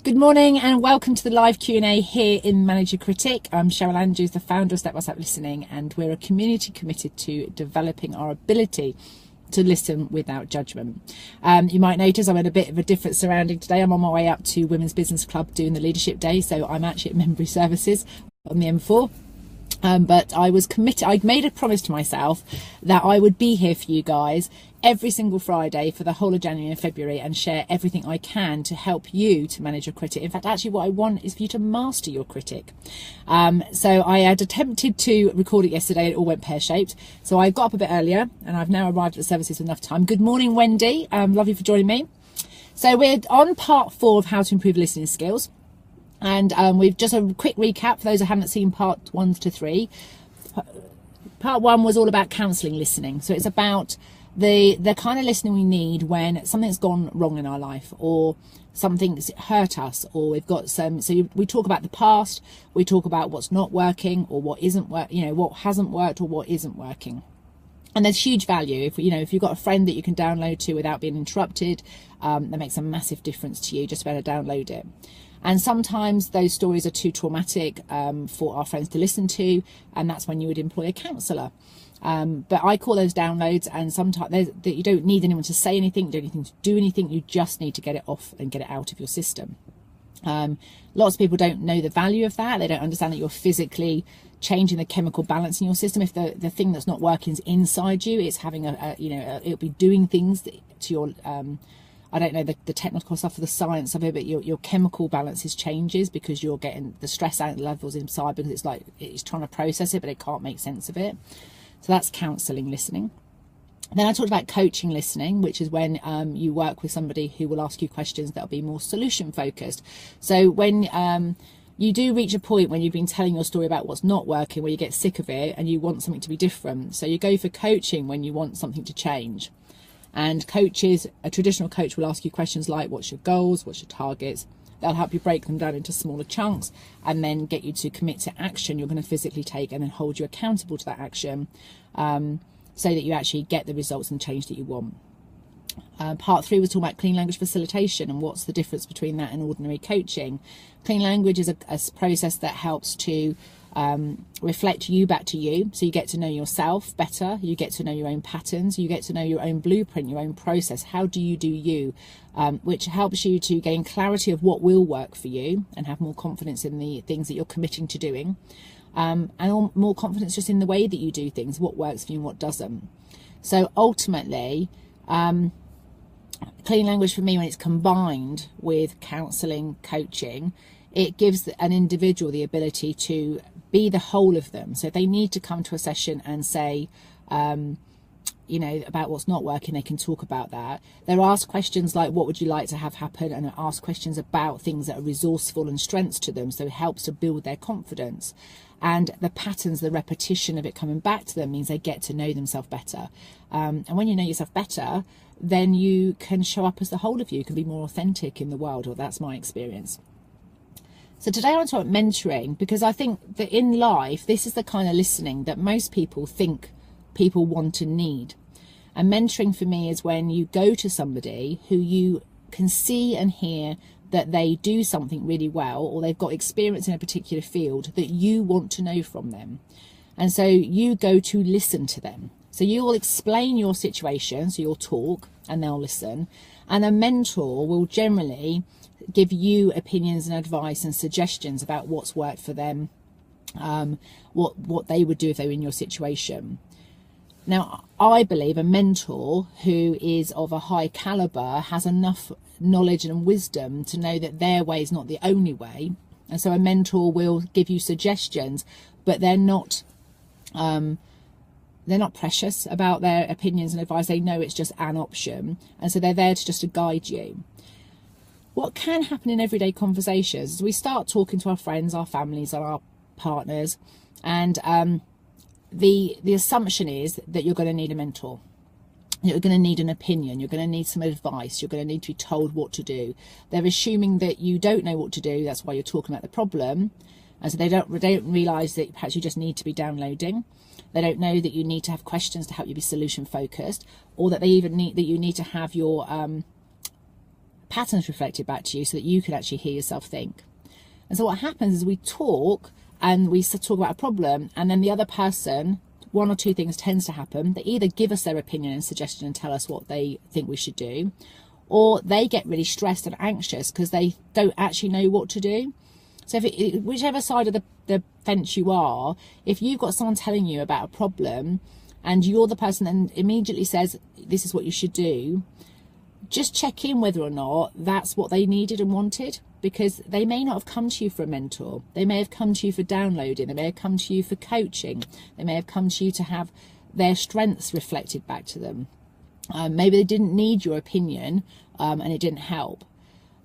Good morning and welcome to the live Q&A here in Manage Your Critic. I'm Cheryl Andrews, the founder of Step by Step Listening, and we're a community committed to developing our ability to listen without judgment. You might notice I'm in a bit of a different surrounding today. I'm on my way up to Women's Business Club doing the leadership day, so I'm actually at Memory Services on the M4. But I was committed, I'd made a promise to myself that I would be here for you guys every single Friday for the whole of January and February and share everything I can to help you to manage your critic. In fact, actually what I want is for you to master your critic. So I had attempted to record it yesterday, it all went pear-shaped. So I got up a bit earlier and I've now arrived at the services with enough time. Good morning, Wendy. Love you for joining me. So we're on part 4 of how to improve listening skills. And we've just a quick recap for those who haven't seen part 1 to 3. Part 1 was all about counselling listening. So it's about the kind of listening we need when something's gone wrong in our life, or something's hurt us, or we've got some. So we talk about the past, we talk about what's not working, or what isn't what hasn't worked, or what isn't working. And there's huge value if you've got a friend that you can download to without being interrupted. That makes a massive difference to you. Just better download it. And sometimes those stories are too traumatic for our friends to listen to, and that's when you would employ a counsellor. But I call those downloads, and sometimes you don't need anyone to say anything, you don't need to do anything, you just need to get it off and get it out of your system. Lots of people don't know the value of that. They don't understand that you're physically changing the chemical balance in your system. If the thing that's not working is inside you, it's having it'll be doing things to your I don't know the technical stuff of the science of it, but your chemical balances changes because you're getting the stress out levels inside, because it's trying to process it but it can't make sense of it. So that's counselling listening. Then I talked about coaching listening, which is when you work with somebody who will ask you questions that will be more solution focused. So when you do reach a point when you've been telling your story about what's not working, where you get sick of it and you want something to be different. So you go for coaching when you want something to change. And coaches, a traditional coach will ask you questions like, what's your goals, what's your targets? They'll help you break them down into smaller chunks and then get you to commit to action you're going to physically take, and then hold you accountable to that action, so that you actually get the results and change that you want. Part 3 was talking about clean language facilitation and what's the difference between that and ordinary coaching. Clean language is a process that helps to reflect you back to you, so you get to know yourself better, you get to know your own patterns, you get to know your own blueprint, your own process. How do you, which helps you to gain clarity of what will work for you and have more confidence in the things that you're committing to doing, and more confidence just in the way that you do things, what works for you and what doesn't. So ultimately, clean language for me, when it's combined with counselling, coaching, it gives an individual the ability to be the whole of them. So if they need to come to a session and say, about what's not working, they can talk about that. They're asked questions like, what would you like to have happen? And they're asked questions about things that are resourceful and strengths to them. So it helps to build their confidence. And the patterns, the repetition of it coming back to them means they get to know themselves better. And when you know yourself better, then you can show up as the whole of you, can be more authentic in the world, or that's my experience. So today I want to talk about mentoring, because I think that in life, this is the kind of listening that most people think people want and need. And mentoring for me is when you go to somebody who you can see and hear that they do something really well, or they've got experience in a particular field that you want to know from them. And so you go to listen to them. So you'll explain your situation, so you'll talk and they'll listen. And a mentor will generally give you opinions and advice and suggestions about what's worked for them, what they would do if they were in your situation. Now, I believe a mentor who is of a high caliber has enough knowledge and wisdom to know that their way is not the only way. And so a mentor will give you suggestions, but they're not precious about their opinions and advice. They know it's just an option. And so they're there to guide you. What can happen in everyday conversations is we start talking to our friends, our families, our partners, and the assumption is that you're going to need a mentor. You're going to need an opinion. You're going to need some advice. You're going to need to be told what to do. They're assuming that you don't know what to do. That's why you're talking about the problem. And so they don't realise that perhaps you just need to be downloading. They don't know that you need to have questions to help you be solution focused, or that you need to have your patterns reflected back to you so that you could actually hear yourself think. And so what happens is we talk and we talk about a problem, and then the other person, one or two things tends to happen. They either give us their opinion and suggestion and tell us what they think we should do, or they get really stressed and anxious because they don't actually know what to do. So whichever side of the fence you are, if you've got someone telling you about a problem and you're the person that immediately says, this is what you should do, just check in whether or not that's what they needed and wanted, because they may not have come to you for a mentor. They may have come to you for downloading. They may have come to you for coaching. They may have come to you to have their strengths reflected back to them. Maybe they didn't need your opinion and it didn't help.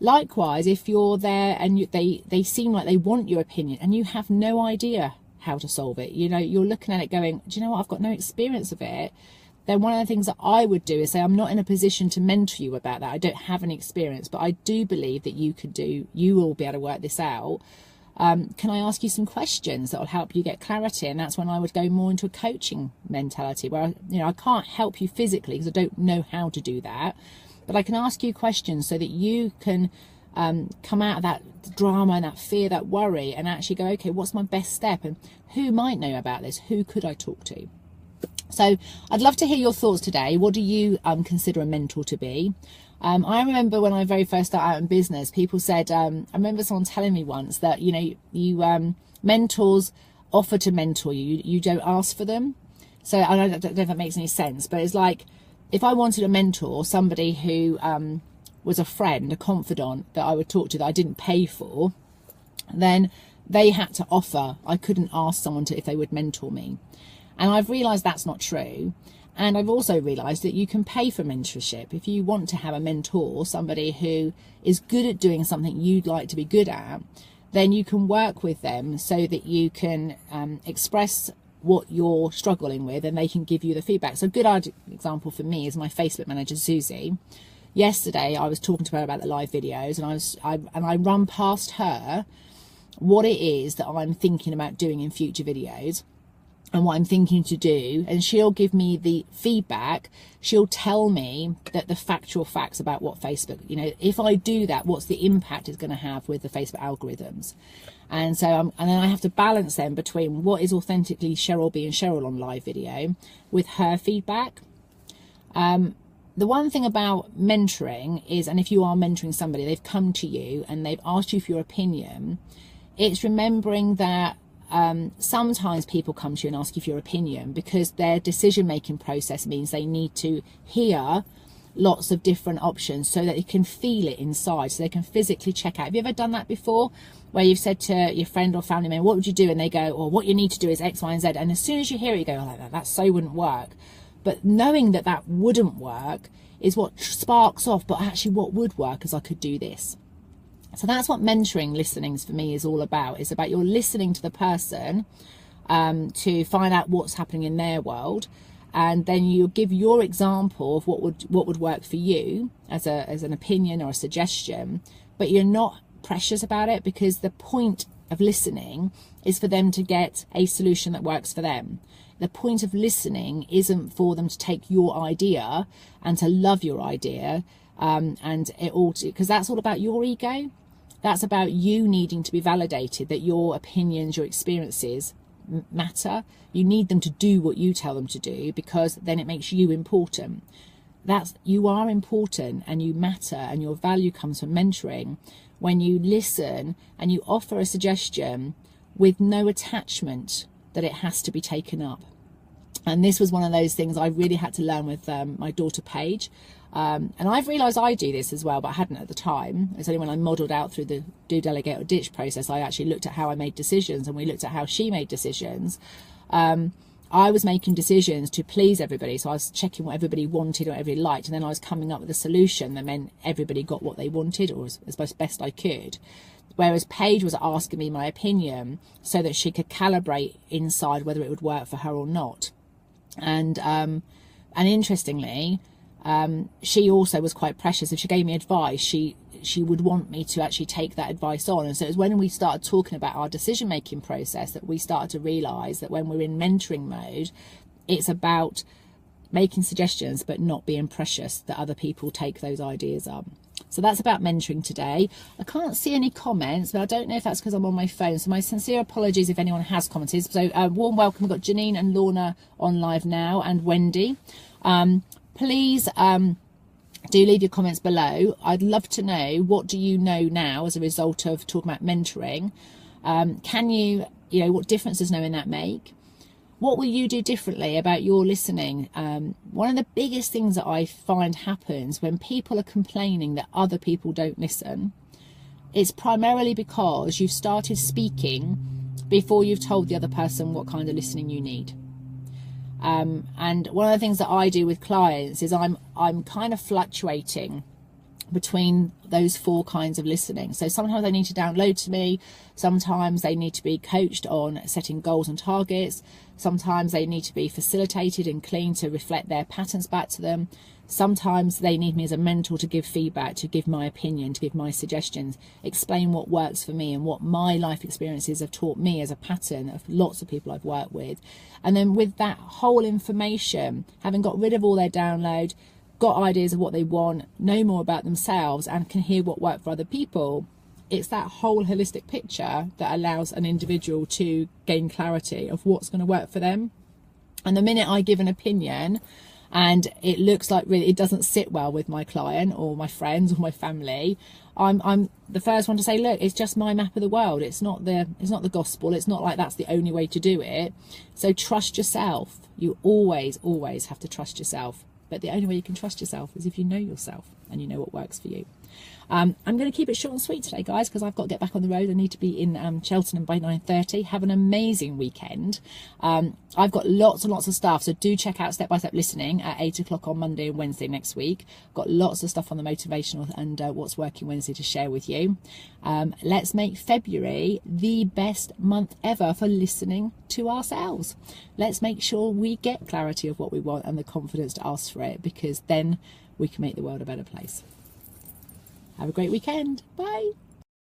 Likewise, if you're there and they seem like they want your opinion and you have no idea how to solve it, you know, you're looking at it going, do you know what, I've got no experience of it, then one of the things that I would do is say, I'm not in a position to mentor you about that. I don't have any experience, but I do believe that you will be able to work this out. Can I ask you some questions that will help you get clarity? And that's when I would go more into a coaching mentality where, you know, I can't help you physically because I don't know how to do that, but I can ask you questions so that you can come out of that drama and that fear, that worry, and actually go, okay, what's my best step? And who might know about this? Who could I talk to? So I'd love to hear your thoughts today. What do you consider a mentor to be? I remember when I very first started out in business, people said, I remember someone telling me once that, you know, you mentors offer to mentor you. You don't ask for them. So I don't know if that makes any sense, but it's like, if I wanted a mentor, somebody who was a friend, a confidant that I would talk to that I didn't pay for, then they had to offer. I couldn't ask someone if they would mentor me. And I've realised that's not true. And I've also realised that you can pay for mentorship. If you want to have a mentor, somebody who is good at doing something you'd like to be good at, then you can work with them so that you can express what you're struggling with and they can give you the feedback. So a good example for me is my Facebook manager, Susie. Yesterday, I was talking to her about the live videos, and I run past her what it is that I'm thinking about doing in future videos and what I'm thinking to do, and she'll give me the feedback. She'll tell me that the factual facts about what Facebook, you know, if I do that, what's the impact it's going to have with the Facebook algorithms. And so and then I have to balance them between what is authentically Cheryl being Cheryl on live video with her feedback. The one thing about mentoring is, and if you are mentoring somebody, they've come to you and they've asked you for your opinion, it's remembering that sometimes people come to you and ask you for your opinion because their decision-making process means they need to hear lots of different options so that they can feel it inside, so they can physically check out. Have you ever done that before, where you've said to your friend or family member, what would you do? And they go, or what you need to do is X, Y, and Z. And as soon as you hear it, you go, oh, that so wouldn't work. But knowing that that wouldn't work is what sparks off, but actually what would work is I could do this. So that's what mentoring listenings for me is all about. It's about you're listening to the person to find out what's happening in their world, and then you give your example of what would work for you as an opinion or a suggestion, but you're not precious about it, because the point of listening is for them to get a solution that works for them. The point of listening isn't for them to take your idea and to love your idea, and it all, because that's all about your ego. That's about you needing to be validated that your opinions, your experiences matter. You need them to do what you tell them to do, because then it makes you important. You are important and you matter, and your value comes from mentoring when you listen and you offer a suggestion with no attachment that it has to be taken up. And this was one of those things I really had to learn with my daughter Paige. And I've realised I do this as well, but I hadn't at the time. It's only when I modelled out through the do, delegate or ditch process, I actually looked at how I made decisions, and we looked at how she made decisions. I was making decisions to please everybody. So I was checking what everybody wanted or everybody liked, and then I was coming up with a solution that meant everybody got what they wanted, or as best I could. Whereas Paige was asking me my opinion so that she could calibrate inside whether it would work for her or not. And interestingly, she also was quite precious. If she gave me advice, she would want me to actually take that advice on. And so it was when we started talking about our decision-making process that we started to realise that when we're in mentoring mode, it's about making suggestions but not being precious that other people take those ideas up. So that's about mentoring today. I can't see any comments, but I don't know if that's because I'm on my phone. So my sincere apologies if anyone has commented. So warm welcome. We've got Janine and Lorna on live now, and Wendy. Please do leave your comments below. I'd love to know, what do you know now as a result of talking about mentoring? Can you know, what difference does knowing that make? What will you do differently about your listening? One of the biggest things that I find happens when people are complaining that other people don't listen, it's primarily because you've started speaking before you've told the other person what kind of listening you need. And one of the things that I do with clients is I'm kind of fluctuating between those four kinds of listening. So sometimes they need to download to me, sometimes they need to be coached on setting goals and targets, sometimes they need to be facilitated and cleaned to reflect their patterns back to them, sometimes they need me as a mentor to give feedback, to give my opinion, to give my suggestions, explain what works for me and what my life experiences have taught me as a pattern of lots of people I've worked with. And then with that whole information, having got rid of all their download, got ideas of what they want, know more about themselves, and can hear what worked for other people, it's that whole holistic picture that allows an individual to gain clarity of what's going to work for them. And the minute I give an opinion and it looks like really it doesn't sit well with my client or my friends or my family, I'm the first one to say, look, it's just my map of the world. It's not the gospel. It's not like that's the only way to do it. So trust yourself. You always have to trust yourself. But the only way you can trust yourself is if you know yourself and you know what works for you. I'm going to keep it short and sweet today, guys, because I've got to get back on the road. I need to be in Cheltenham by 9:30. Have an amazing weekend. I've got lots and lots of stuff, so do check out Step by Step Listening at 8 o'clock on Monday and Wednesday next week. Got lots of stuff on the motivational and what's working Wednesday to share with you. Let's make February the best month ever for listening to ourselves. Let's make sure we get clarity of what we want and the confidence to ask for it, because then we can make the world a better place. Have a great weekend. Bye.